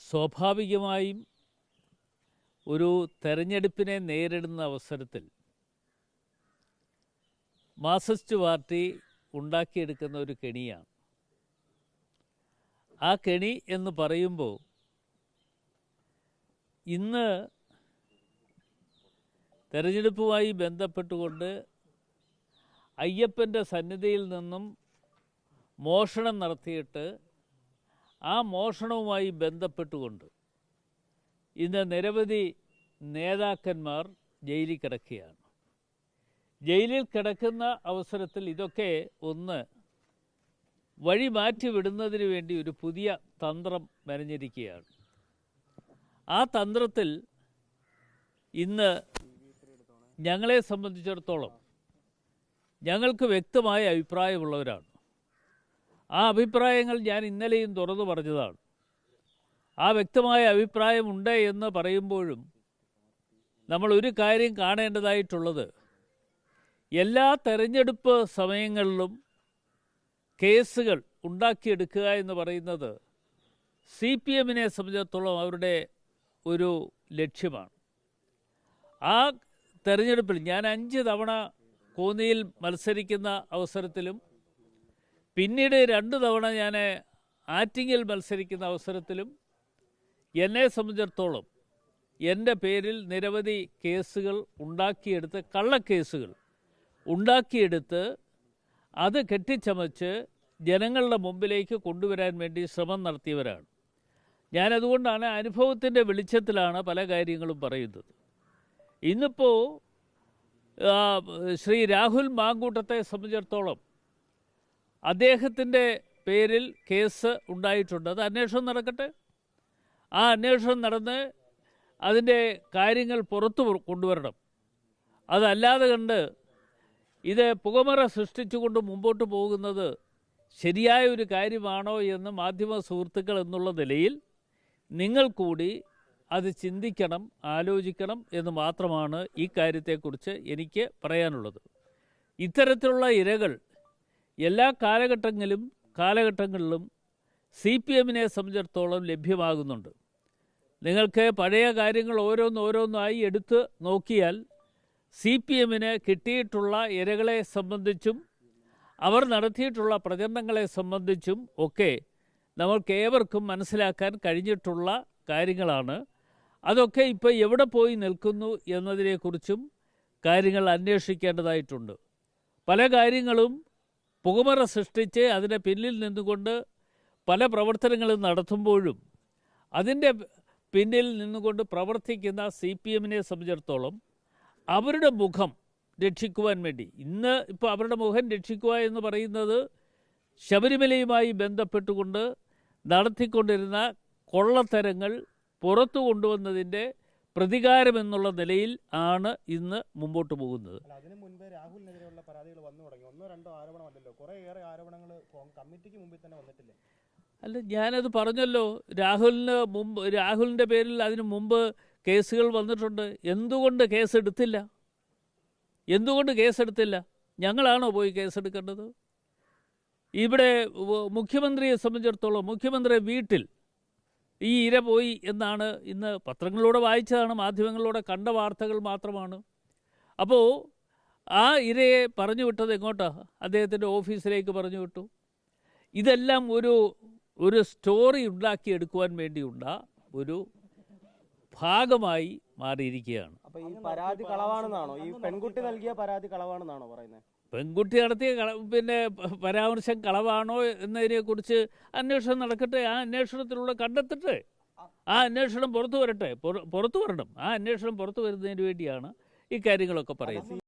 സ്വാഭാവികമായും ഒരു തെരഞ്ഞെടുപ്പിനെ നേരിടുന്ന അവസരത്തിൽ മാർക്സിസ്റ്റ് പാർട്ടി ഉണ്ടാക്കിയെടുക്കുന്ന ഒരു കെണിയാണ്. ആ കെണി എന്ന് പറയുമ്പോൾ ഇന്ന് തെരഞ്ഞെടുപ്പുമായി ബന്ധപ്പെട്ടുകൊണ്ട് അയ്യപ്പൻ്റെ സന്നിധിയിൽ നിന്നും മോഷണം നടത്തിയിട്ട് ആ മോഷണവുമായി ബന്ധപ്പെട്ടുകൊണ്ട് ഇന്ന് നിരവധി നേതാക്കന്മാർ ജയിലിൽ കിടക്കുകയാണ്. ജയിലിൽ കിടക്കുന്ന അവസരത്തിൽ ഇതൊക്കെ ഒന്ന് വഴി മാറ്റി വിടുന്നതിന് വേണ്ടി ഒരു പുതിയ തന്ത്രം മെനഞ്ഞിരിക്കുകയാണ്. ആ തന്ത്രത്തിൽ ഇന്ന് ഞങ്ങളെ സംബന്ധിച്ചിടത്തോളം ഞങ്ങൾക്ക് വ്യക്തമായ അഭിപ്രായമുള്ളവരാണ്. ആ അഭിപ്രായങ്ങൾ ഞാൻ ഇന്നലെയും തുറന്നു പറഞ്ഞതാണ്. ആ വ്യക്തമായ അഭിപ്രായമുണ്ട് എന്ന് പറയുമ്പോഴും നമ്മൾ ഒരു കാര്യം കാണേണ്ടതായിട്ടുള്ളത്, എല്ലാ തെരഞ്ഞെടുപ്പ് സമയങ്ങളിലും കേസുകൾ ഉണ്ടാക്കിയെടുക്കുക എന്ന് പറയുന്നത് CPM-നെ സംബന്ധിച്ചിടത്തോളം അവരുടെ ഒരു ലക്ഷ്യമാണ്. ആ തെരഞ്ഞെടുപ്പിൽ ഞാൻ 5 തവണ കോന്നിയിൽ മത്സരിക്കുന്ന അവസരത്തിലും പിന്നീട് 2 തവണ ഞാൻ ആറ്റിങ്ങിൽ മത്സരിക്കുന്ന അവസരത്തിലും എന്നെ സംബന്ധിച്ചിടത്തോളം എൻ്റെ പേരിൽ നിരവധി കേസുകൾ ഉണ്ടാക്കിയെടുത്ത്, കള്ളക്കേസുകൾ ഉണ്ടാക്കിയെടുത്ത് അത് കെട്ടിച്ചമച്ച് ജനങ്ങളുടെ മുമ്പിലേക്ക് കൊണ്ടുവരാൻ വേണ്ടി ശ്രമം നടത്തിയവരാണ്. ഞാനതുകൊണ്ടാണ് അനുഭവത്തിൻ്റെ വെളിച്ചത്തിലാണ് പല കാര്യങ്ങളും പറയുന്നത്. ഇന്നിപ്പോൾ ശ്രീ രാഹുൽ മാങ്കൂട്ടത്തെ സംബന്ധിച്ചിടത്തോളം അദ്ദേഹത്തിൻ്റെ പേരിൽ കേസ് ഉണ്ടായിട്ടുണ്ട്. അത് അന്വേഷണം നടക്കട്ടെ. ആ അന്വേഷണം നടന്ന് അതിൻ്റെ കാര്യങ്ങൾ പുറത്തു കൊണ്ടുവരണം. അതല്ലാതെ കണ്ട് ഇത് പുകമറ സൃഷ്ടിച്ചുകൊണ്ട് മുമ്പോട്ട് പോകുന്നത് ശരിയായ ഒരു കാര്യമാണോ എന്ന് മാധ്യമ സുഹൃത്തുക്കൾ എന്നുള്ള നിലയിൽ നിങ്ങൾ കൂടി അത് ചിന്തിക്കണം, ആലോചിക്കണം എന്ന് മാത്രമാണ് ഈ കാര്യത്തെക്കുറിച്ച് എനിക്ക് പറയാനുള്ളത്. ഇത്തരത്തിലുള്ള ഇരകൾ എല്ലാ കാലഘട്ടങ്ങളിലും CPM-നെ സംബന്ധിച്ചിടത്തോളം ലഭ്യമാകുന്നുണ്ട്. നിങ്ങൾക്ക് പഴയ കാര്യങ്ങൾ ഓരോന്നോരോന്നായി എടുത്ത് നോക്കിയാൽ CPM-ന് കിട്ടിയിട്ടുള്ള ഇരകളെ സംബന്ധിച്ചും അവർ നടത്തിയിട്ടുള്ള പ്രചരണങ്ങളെ സംബന്ധിച്ചും ഒക്കെ നമ്മൾക്കേവർക്കും മനസ്സിലാക്കാൻ കഴിഞ്ഞിട്ടുള്ള കാര്യങ്ങളാണ്. അതൊക്കെ ഇപ്പോൾ എവിടെ പോയി നിൽക്കുന്നു എന്നതിനെക്കുറിച്ചും കാര്യങ്ങൾ അന്വേഷിക്കേണ്ടതായിട്ടുണ്ട്. പല കാര്യങ്ങളും പുകമറ സൃഷ്ടിച്ച് അതിൻ്റെ പിന്നിൽ നിന്നുകൊണ്ട് പല പ്രവർത്തനങ്ങളും നടത്തുമ്പോഴും അതിൻ്റെ പിന്നിൽ നിന്നുകൊണ്ട് പ്രവർത്തിക്കുന്ന CPM-നെ സംബന്ധിച്ചിടത്തോളം അവരുടെ മുഖം രക്ഷിക്കുവാൻ വേണ്ടി ഇപ്പോൾ അവരുടെ മുഖം രക്ഷിക്കുക എന്ന് പറയുന്നത് ശബരിമലയുമായി ബന്ധപ്പെട്ടുകൊണ്ട് നടത്തിക്കൊണ്ടിരുന്ന കൊള്ളത്തരങ്ങൾ പുറത്തു കൊണ്ടുവന്നതിൻ്റെ പ്രതികാരമെന്നുള്ള നിലയിൽ ആണ് ഇന്ന് മുമ്പോട്ട് പോകുന്നത്. അതിനു മുൻപേ രാഹുലിനെതിരെയുള്ള പരാതികൾ വന്നു തുടങ്ങി. 1-2 ആരോപണമല്ലല്ലോ, കുറേയേറെ ആരോപണങ്ങൾ കമ്മിറ്റിക്ക് മുമ്പിൽ തന്നെ വന്നിട്ടില്ലേ? അല്ല, ഞാനത് പറഞ്ഞല്ലോ. രാഹുലിൻ്റെ പേരിൽ അതിനു മുമ്പ് കേസുകൾ വന്നിട്ടുണ്ട്. എന്തുകൊണ്ട് കേസെടുത്തില്ല? ഞങ്ങളാണോ പോയി കേസെടുക്കേണ്ടത്? ഇവിടെ മുഖ്യമന്ത്രിയെ സംബന്ധിച്ചിടത്തോളം മുഖ്യമന്ത്രി വീട്ടിൽ ഈ ഇര പോയി എന്നാണ് ഇന്ന് പത്രങ്ങളിലൂടെ വായിച്ചതാണ്, മാധ്യമങ്ങളിലൂടെ കണ്ട വാർത്തകൾ മാത്രമാണ്. അപ്പോൾ ആ ഇരയെ പറഞ്ഞു വിട്ടത് എങ്ങോട്ടാണ്? അദ്ദേഹത്തിൻ്റെ ഓഫീസിലേക്ക് പറഞ്ഞു വിട്ടു. ഇതെല്ലാം ഒരു സ്റ്റോറി ഉണ്ടാക്കിയെടുക്കുവാൻ വേണ്ടിയുള്ള ഒരു ഭാഗമായി മാറിയിരിക്കുകയാണ്. അപ്പോൾ ഈ പരാതി കളവാണെന്നാണോ, ഈ പെൺകുട്ടി നൽകിയ പരാതി കളവാണെന്നാണോ പറയുന്നത്? പെൺകുട്ടി നടത്തിയ പരാമർശം കളവാണോ എന്നതിനെക്കുറിച്ച് അന്വേഷണം നടക്കട്ടെ. ആ അന്വേഷണത്തിലൂടെ കണ്ടെത്തട്ടെ. ആ അന്വേഷണം പുറത്തു വരണം. ആ അന്വേഷണം പുറത്തു വരുന്നതിന് വേണ്ടിയാണ് ഈ കാര്യങ്ങളൊക്കെ പറയുന്നത്.